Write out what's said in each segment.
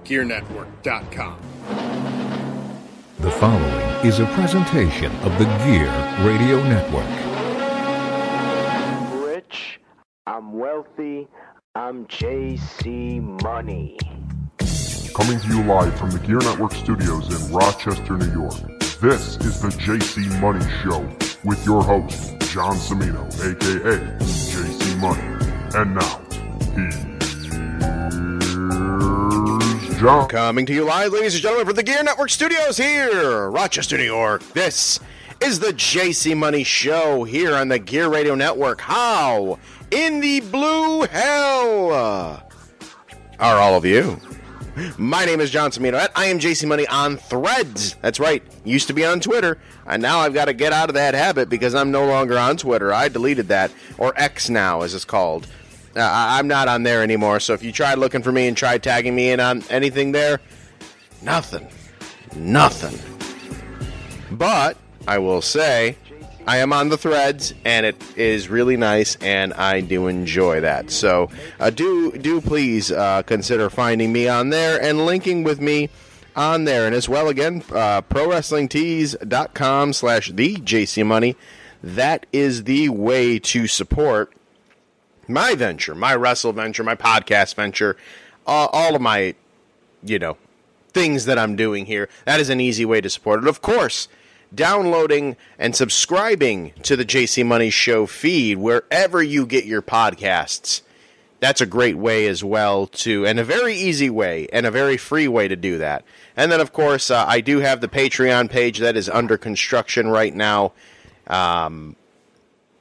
GearNetwork.com. The following is a presentation of the Gear Radio Network. I'm rich, I'm wealthy, I'm JC Money. Coming to you live from the Gear Network studios in Rochester, New York. This is the JC Money Show with your host, John Cimino, a.k.a. JC Money. And now, here's John. Coming to you live, ladies and gentlemen, from the Gear Network studios here, Rochester, New York. This is the JC Money Show here on the Gear Radio Network. How in the blue hell are all of you? My name is John Cimino. I am JC Money on Threads. That's right. Used to be on Twitter, and now I've got to get out of that habit because I'm no longer on Twitter. I deleted that, or X now, as it's called. I'm not on there anymore, so if you try looking for me and try tagging me in on anything there, nothing. But I will say I am on the Threads, and it is really nice, and I do enjoy that. So do please consider finding me on there and linking with me on there. And as well, again, ProWrestlingTees.com/TheJCMoney. That is the way to support my venture, my wrestle venture, my podcast venture, all of my, things that I'm doing here. That is an easy way to support it. Of course, downloading and subscribing to the JC Money Show feed wherever you get your podcasts. That's a great way as well, and a very easy way and a very free way to do that. And then, of course, I do have the Patreon page that is under construction right now.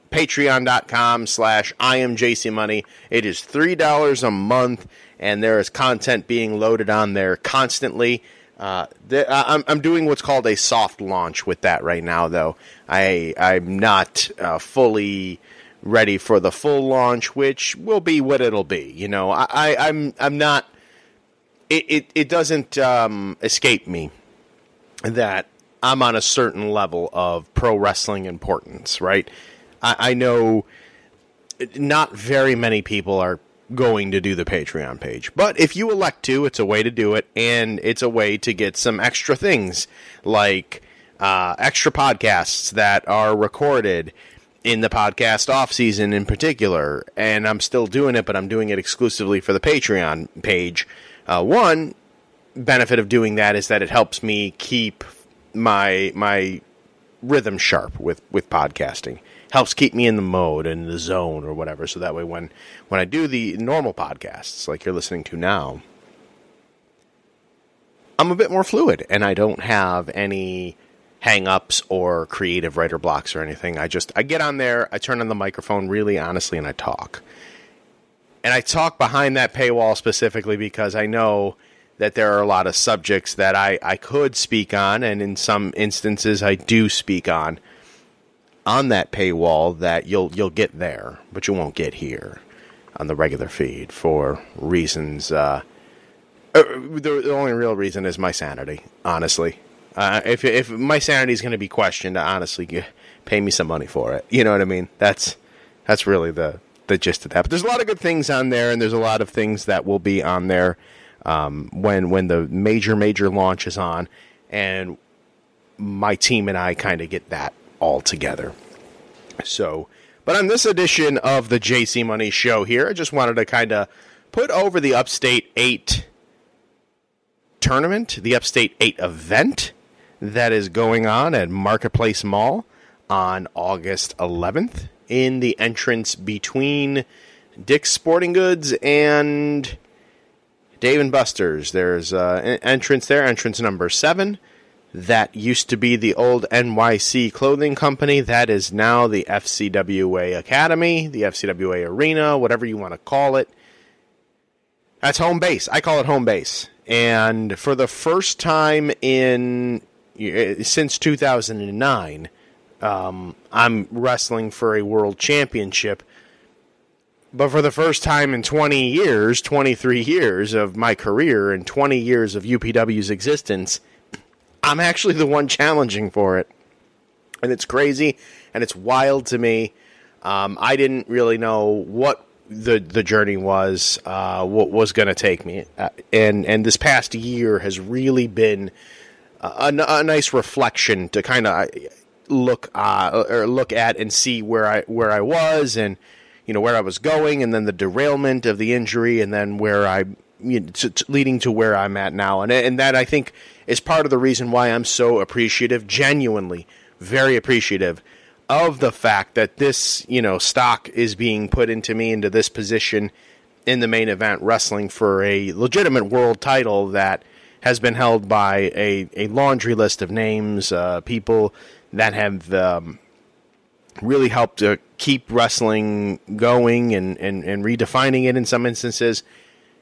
Patreon.com/IamJCMoney. It is $3 a month, and there is content being loaded on there constantly. I'm doing what's called a soft launch with that right now, though. I'm not fully ready for the full launch, which will be what it'll be. I'm not. It doesn't escape me that I'm on a certain level of pro wrestling importance, right? I know not very many people are going to do the Patreon page, but if you elect to, it's a way to do it, and it's a way to get some extra things like extra podcasts that are recorded in the podcast off season in particular. And I'm still doing it, but I'm doing it exclusively for the Patreon page. One benefit of doing that is that it helps me keep my rhythm sharp with podcasting. Helps keep me in the mode and the zone or whatever, so that way when I do the normal podcasts like you're listening to now, I'm a bit more fluid and I don't have any hang-ups or creative writer blocks or anything. I get on there, I turn on the microphone really honestly, and I talk. And I talk behind that paywall specifically because I know that there are a lot of subjects that I could speak on, and in some instances I do speak on that paywall that you'll get there, but you won't get here on the regular feed for reasons. The only real reason is my sanity, honestly. If my sanity is going to be questioned, honestly, pay me some money for it. You know what I mean? That's really the gist of that. But there's a lot of good things on there, and there's a lot of things that will be on there when the major launch is on, and my team and I kind of get that all together. So, but on this edition of the JC Money Show here, I just wanted to kind of put over the Upstate 8 tournament, the Upstate 8 event that is going on at Marketplace Mall on August 11th in the entrance between Dick's Sporting Goods and Dave & Buster's. There's an entrance there, entrance number 7. That used to be the old NYC clothing company. That is now the FCWA Academy, the FCWA Arena, whatever you want to call it. That's home base. I call it home base. And for the first time since 2009, I'm wrestling for a world championship. But for the first time in 20 years, 23 years of my career and 20 years of UPW's existence, I'm actually the one challenging for it. And it's crazy, and it's wild to me. I didn't really know what the journey was, what was going to take me. And this past year has really been a nice reflection to kind of look at and see where I was, and where I was going, and then the derailment of the injury, and then where leading to where I'm at now. And that, I think, is part of the reason why I'm so appreciative, genuinely very appreciative of the fact that this, stock is being put into me, into this position in the main event wrestling for a legitimate world title that has been held by a laundry list of names, people that have really helped to keep wrestling going and redefining it in some instances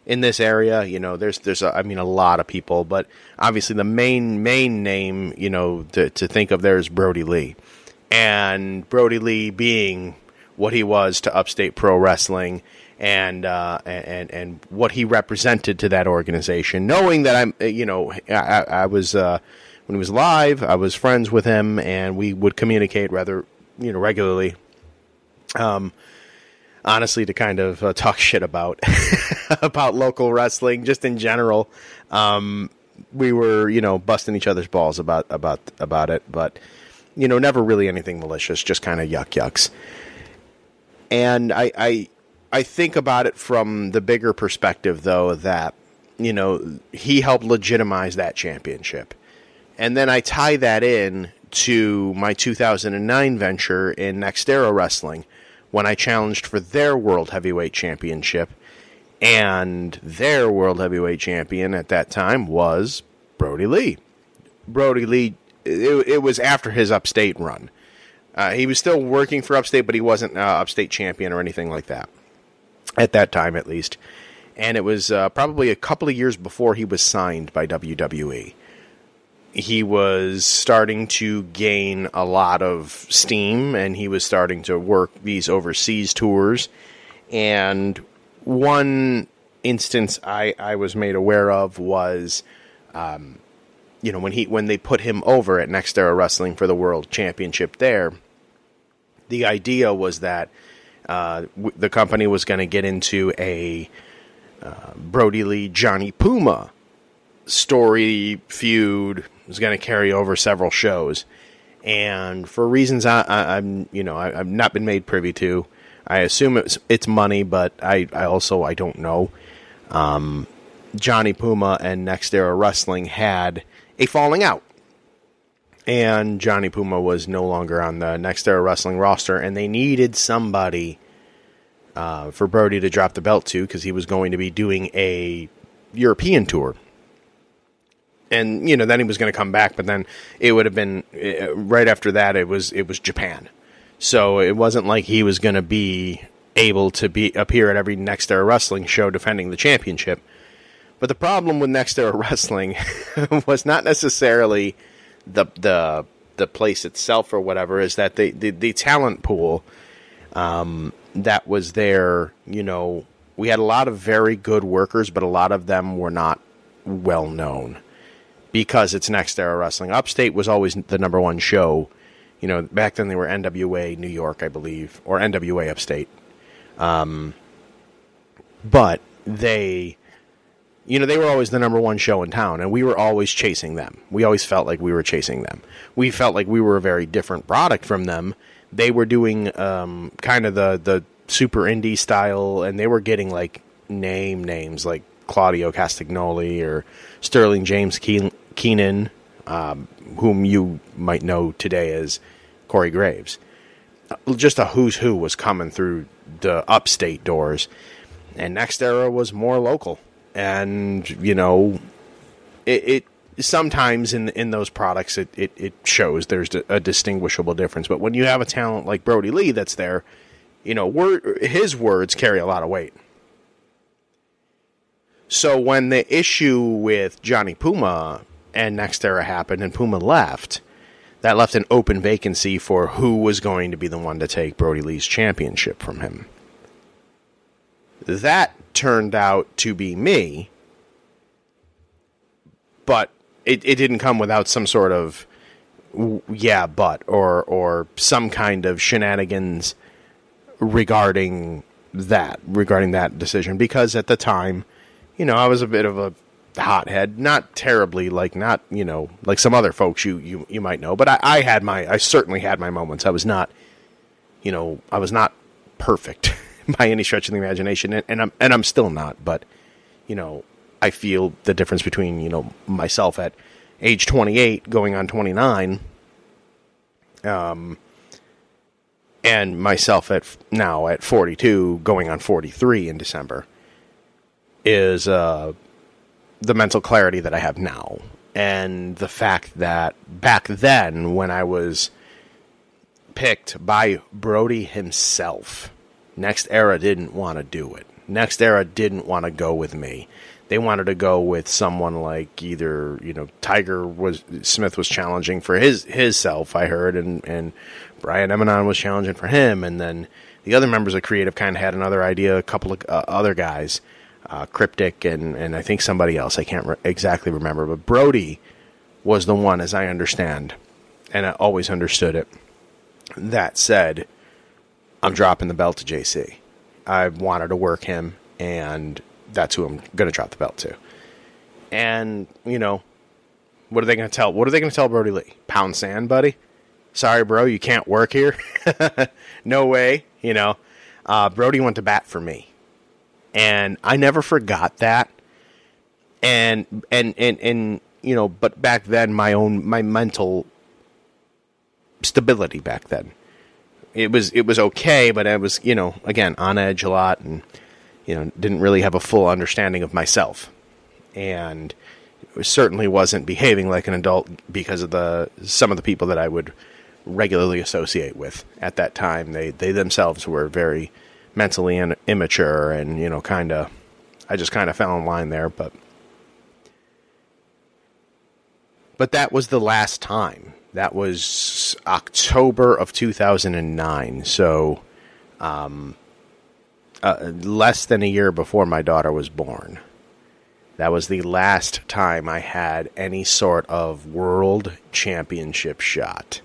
in this area. There's a lot of people, but obviously the main name, to think of there is Brody Lee. And Brody Lee being what he was to Upstate Pro Wrestling and what he represented to that organization, knowing that I was when he was live, I was friends with him, and we would communicate rather regularly. Honestly, to kind of talk shit about about local wrestling, just in general. We were busting each other's balls about it, but never really anything malicious, just kind of yucks. And I think about it from the bigger perspective, though, that he helped legitimize that championship. And then I tie that in to my 2009 venture in Next Era Wrestling, when I challenged for their World Heavyweight Championship, and their World Heavyweight Champion at that time was Brody Lee. Brody Lee, it was after his Upstate run. He was still working for Upstate, but he wasn't Upstate champion or anything like that, at that time at least. And it was probably a couple of years before he was signed by WWE. He was starting to gain a lot of steam, and he was starting to work these overseas tours. And one instance I was made aware of was, when they put him over at Next Era Wrestling for the World Championship there, the idea was that the company was going to get into a Brody Lee Johnny Puma story feud. Was going to carry over several shows, and for reasons I've not been made privy to, I assume it's money, but I don't know. Johnny Puma and Next Era Wrestling had a falling out, and Johnny Puma was no longer on the Next Era Wrestling roster, and they needed somebody for Brody to drop the belt to, because he was going to be doing a European tour. And, then he was going to come back, but then it would have been, right after that, it was Japan. So it wasn't like he was going to be able to appear at every Next Era Wrestling show defending the championship. But the problem with Next Era Wrestling was not necessarily the place itself or whatever, is that the talent pool that was there, we had a lot of very good workers, but a lot of them were not well known. Because it's Next Era Wrestling. Upstate was always the number one show. Back then they were NWA New York, I believe, or NWA Upstate. But they were always the number one show in town, and we were always chasing them. We always felt like we were chasing them. We felt like we were a very different product from them. They were doing kind of the super indie style, and they were getting like names like Claudio Castagnoli or Sterling James Keenan, whom you might know today as Corey Graves. Just a who's who was coming through the Upstate doors, and Next Era was more local. And it sometimes in those products it shows there's a distinguishable difference. But when you have a talent like Brody Lee that's there, his words carry a lot of weight. So when the issue with Johnny Puma and Next Era happened and Puma left, that left an open vacancy for who was going to be the one to take Brody Lee's championship from him. That turned out to be me, but it didn't come without some sort of or some kind of shenanigans regarding regarding that decision, because at the time, I was a bit of a hothead, not terribly, like not, like some other folks you might know, but I certainly had my moments. I was not perfect by any stretch of the imagination, and I'm still not, but, I feel the difference between, myself at age 28 going on 29, and myself now at 42 going on 43 in December is the mental clarity that I have now. And the fact that back then, when I was picked by Brody himself, Next Era didn't want to do it. Next Era didn't want to go with me. They wanted to go with someone like either, Smith was challenging for his self, I heard, and Brian Emanon was challenging for him, and then the other members of Creative kind of had another idea, a couple of other guys, Cryptic and I think somebody else, I can't exactly remember, but Brody was the one, as I understand, and I always understood it, that said, I'm dropping the belt to JC. I wanted to work him, and that's who I'm going to drop the belt to. And, what are they going to tell? What are they going to tell Brody Lee? Pound sand, buddy? Sorry, bro, you can't work here. No way. Brody went to bat for me, and I never forgot that. And but back then, my mental stability back then, it was okay, but I was, again, on edge a lot, and didn't really have a full understanding of myself, and certainly wasn't behaving like an adult because of some of the people that I would regularly associate with at that time. They themselves were very mentally immature, and I just kind of fell in line there, but that was the last time. That was October of 2009, so less than a year before my daughter was born. That was the last time I had any sort of world championship shot.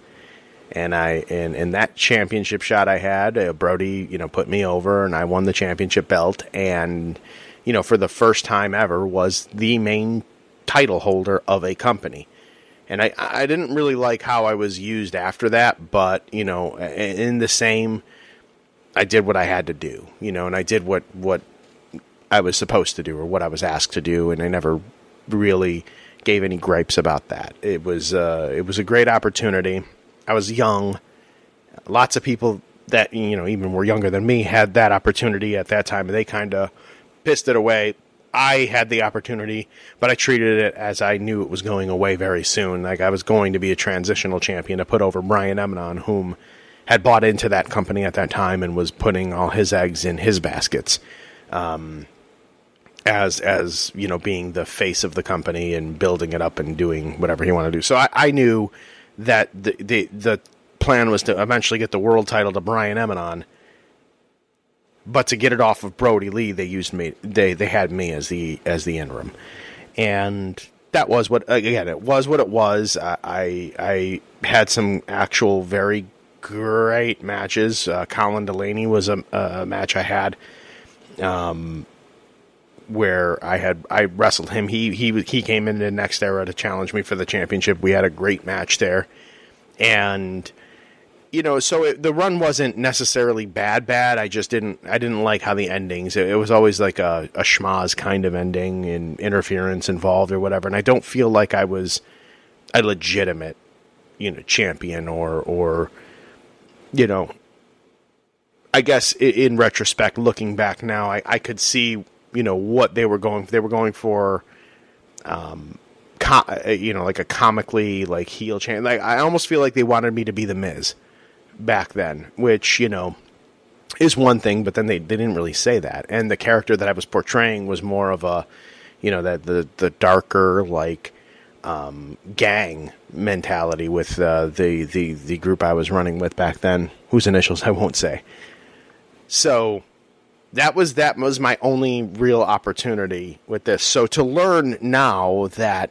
And in that championship shot I had, Brody, put me over, and I won the championship belt, and, for the first time ever, was the main title holder of a company. And I didn't really like how I was used after that, but, in the same, I did what I had to do, and I did what I was supposed to do, or what I was asked to do, and I never really gave any gripes about that. It was a great opportunity. I was young. Lots of people that, even were younger than me had that opportunity at that time, and they kind of pissed it away. I had the opportunity, but I treated it as I knew it was going away very soon. Like, I was going to be a transitional champion to put over Brian Emanon, whom had bought into that company at that time and was putting all his eggs in his baskets, as being the face of the company and building it up and doing whatever he wanted to do. So I knew that the plan was to eventually get the world title to Brian Emanon, but to get it off of Brody Lee, they used me. They had me as the interim, and that was what it was. I had some actual very great matches. Colin Delaney was a match I had, where I wrestled him. He came into Next Era to challenge me for the championship. We had a great match there, and so the run wasn't necessarily bad. I just didn't like how the endings. It was always like a schmaz kind of ending and interference involved or whatever. And I don't feel like I was a legitimate, champion or I guess in retrospect, looking back now, I could see, what they were going. They were going for, like a comically like heel champion. Like, I almost feel like they wanted me to be the Miz back then, which, is one thing, but then they didn't really say that. And the character that I was portraying was more of a, that the darker, like, gang mentality with the group I was running with back then, whose initials I won't say. So that was my only real opportunity with this. So to learn now that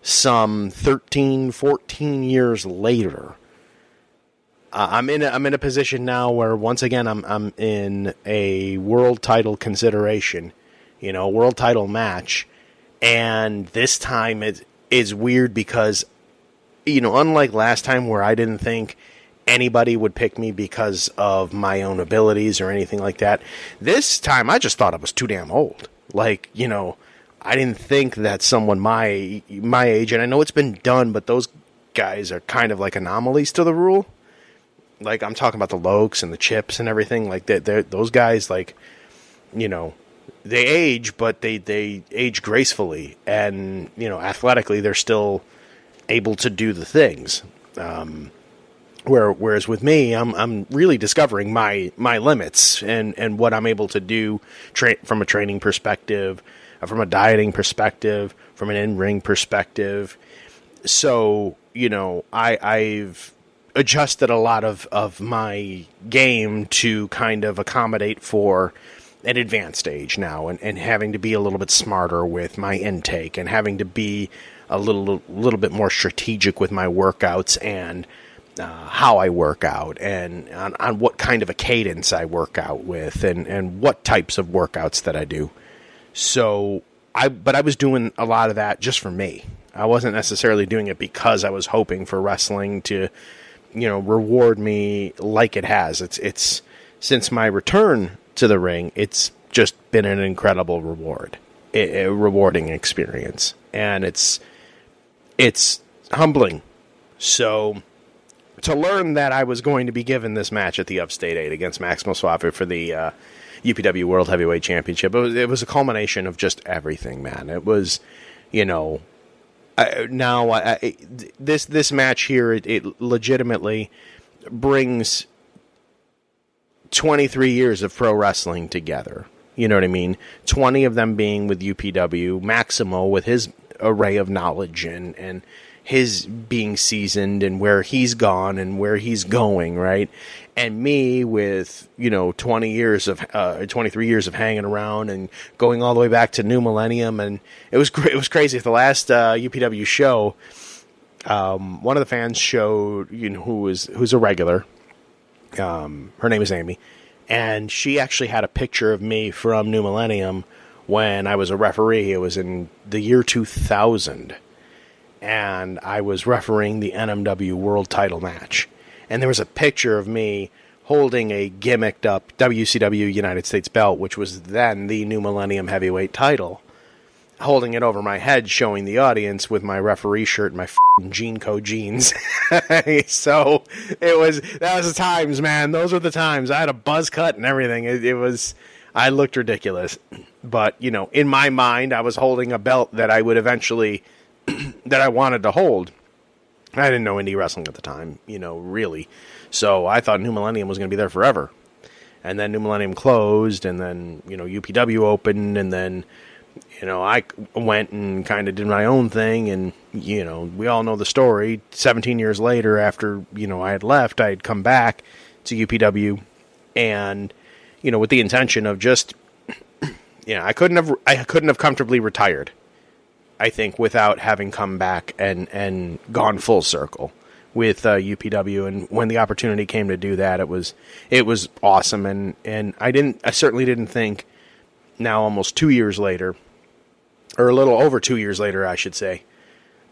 some 13, 14 years later, I'm in a position now where once again I'm in a world title consideration, world title match, and this time it is weird because unlike last time where I didn't think anybody would pick me because of my own abilities or anything like that, this time I just thought I was too damn old. Like, I didn't think that someone my age, and I know it's been done, but those guys are kind of like anomalies to the rule. Like, I'm talking about the Lokes and the Chips and everything. Like, those guys, like, they age, but they age gracefully. And, athletically, they're still able to do the things. Whereas with me, I'm really discovering my limits and what I'm able to do from a training perspective, from a dieting perspective, from an in-ring perspective. So, I've adjusted a lot of my game to kind of accommodate for an advanced age now, and having to be a little bit smarter with my intake, and having to be a little bit more strategic with my workouts and how I work out, and on what kind of a cadence I work out with, and what types of workouts that I do. So I was doing a lot of that just for me. I wasn't necessarily doing it because I was hoping for wrestling to, reward me like it has. It's since my return to the ring, it's just been an incredible a rewarding experience, and it's humbling. So to learn that I was going to be given this match at the Upstate 8 against Maximo Suave for the UPW World Heavyweight Championship, it was a culmination of just everything, man. It was, this match here, it legitimately brings 23 years of pro wrestling together. You know what I mean? 20 of them being with UPW, Maximo with his array of knowledge and his being seasoned and where he's gone and where he's going, right? And me with, 23 years of hanging around and going all the way back to New Millennium. And it was crazy. At the last UPW show, one of the fans showed, who's a regular. Her name is Amy. And she actually had a picture of me from New Millennium when I was a referee. It was in the year 2000. And I was refereeing the NMW World Title match. And there was a picture of me holding a gimmicked up WCW United States belt, which was then the New Millennium Heavyweight title, holding it over my head, showing the audience with my referee shirt and my f***ing Gene Code jeans. So that was the times, man. Those were the times. I had a buzz cut and everything. I looked ridiculous. But, in my mind, I was holding a belt that I would eventually... that I wanted to hold. I didn't know indie wrestling at the time, really. So I thought New Millennium was going to be there forever. And then New Millennium closed, and then, UPW opened, and then, I went and kind of did my own thing, and, we all know the story. 17 years later, after, I had left, I had come back to UPW, and, with the intention of just, I couldn't have comfortably retired, I think, without having come back and gone full circle with UPW. And when the opportunity came to do that, it was awesome. And I certainly didn't think, now almost 2 years later, or a little over 2 years later, I should say,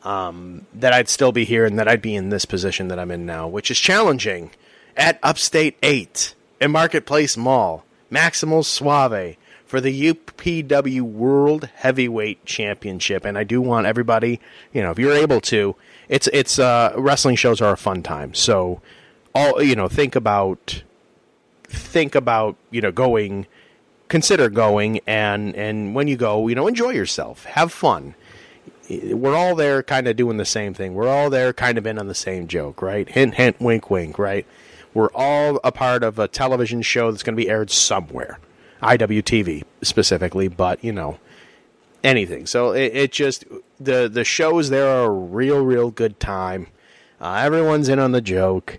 that I'd still be here and that I'd be in this position that I'm in now, which is challenging at Upstate 8 in Marketplace Mall, Maximo Suave, for the UPW World Heavyweight Championship. And I do want everybody, if you're able to, it's wrestling shows are a fun time. So think about going, consider going, and when you go, enjoy yourself, have fun. We're all there kind of doing the same thing. We're all there kind of in on the same joke, right? Hint, hint, wink, wink, right? We're all a part of a television show that's going to be aired somewhere. IWTV specifically, but anything. So it just the shows there are a real good time. Everyone's in on the joke.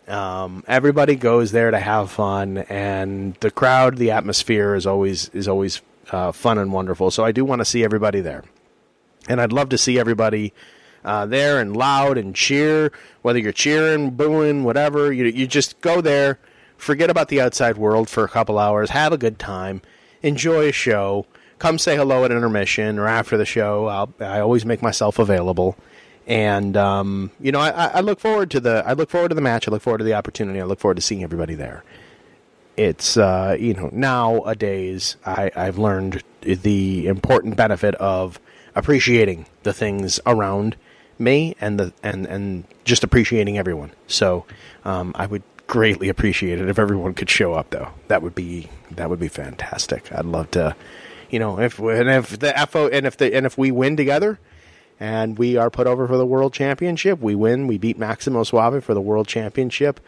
Everybody goes there to have fun, and the crowd, the atmosphere is always fun and wonderful. So I do want to see everybody there, and I'd love to see everybody there and loud and cheer, whether you're cheering, booing, whatever. You just go there, forget about the outside world for a couple hours, have a good time, enjoy a show, come say hello at intermission or after the show. I always make myself available. And I look forward to the match. I look forward to the opportunity. I look forward to seeing everybody there. It's nowadays I've learned the important benefit of appreciating the things around me and just appreciating everyone. So I would greatly appreciate it if everyone could show up, though. That would be fantastic. I'd love to, if we win together. And we are put over for the World Championship. We win. We beat Maximo Suave for the World Championship.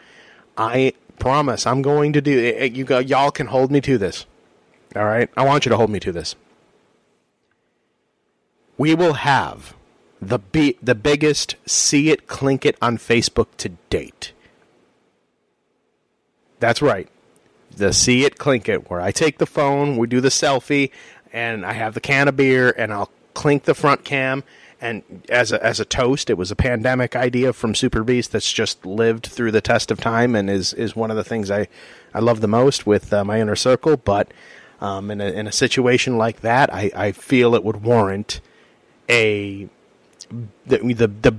I promise I'm going to do it. Y'all can hold me to this. All right? I want you to hold me to this. We will have the biggest See It, Clink It on Facebook to date. That's right. The See It, Clink It, where I take the phone, we do the selfie, and I have the can of beer, and I'll clink the front cam. And as a toast, it was a pandemic idea from Super Beast that's just lived through the test of time and is one of the things I love the most with my inner circle. But in a situation like that, I feel it would warrant the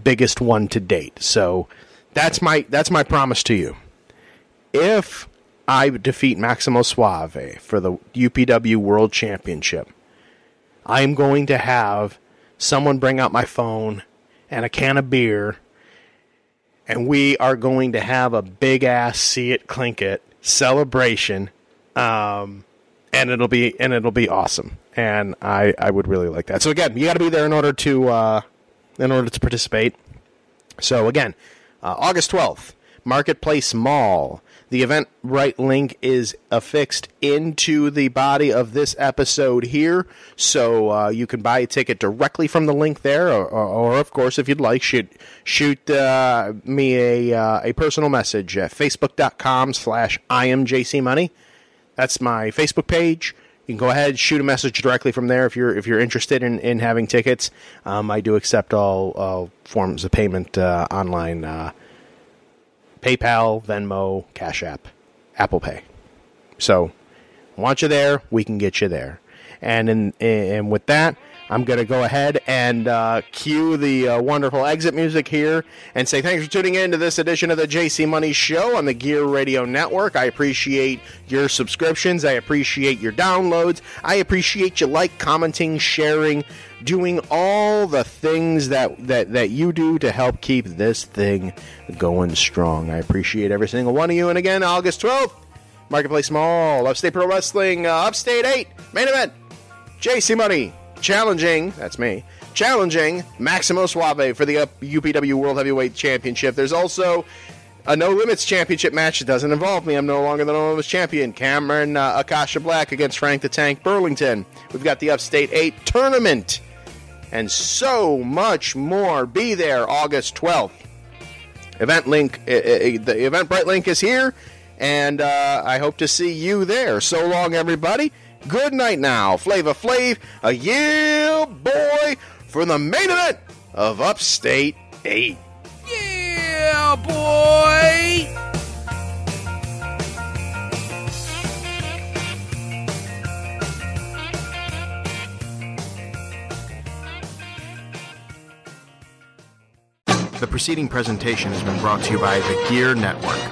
biggest one to date. So that's my promise to you. If I defeat Maximo Suave for the UPW World Championship, I'm going to have someone bring out my phone and a can of beer, and we are going to have a big-ass See It, Clink It celebration, and it'll be awesome. And I would really like that. So again, you got to be there in order to participate. So again, August 12th, Marketplace Mall. The Eventbrite link is affixed into the body of this episode here, so you can buy a ticket directly from the link there, or of course, if you'd like, shoot me a personal message at facebook.com/IamJCMoney. That's my Facebook page. You can go ahead, shoot a message directly from there if you're interested in having tickets. I do accept all forms of payment online. PayPal, Venmo, Cash App, Apple Pay. So, want you there, we can get you there. And with that, I'm going to go ahead and cue the wonderful exit music here and say thanks for tuning in to this edition of the JC Money Show on the Gear Radio Network. I appreciate your subscriptions. I appreciate your downloads. I appreciate you commenting, sharing, doing all the things that you do to help keep this thing going strong. I appreciate every single one of you. And again, August 12th, Marketplace Mall, Upstate Pro Wrestling, Upstate 8, main event, JC Money. Challenging Maximo Suave for the UPW World Heavyweight Championship. There's also a No Limits Championship match that doesn't involve me. I'm no longer the No Limits Champion. Cameron Akasha Black against Frank the Tank Burlington. We've got the Upstate 8 tournament. And so much more. Be there August 12th. Event link, the Eventbrite link is here. And I hope to see you there. So long, everybody. Good night now. Flava Flav, a yeah boy, for the main event of Upstate 8. Yeah, boy! The preceding presentation has been brought to you by the Gear Network.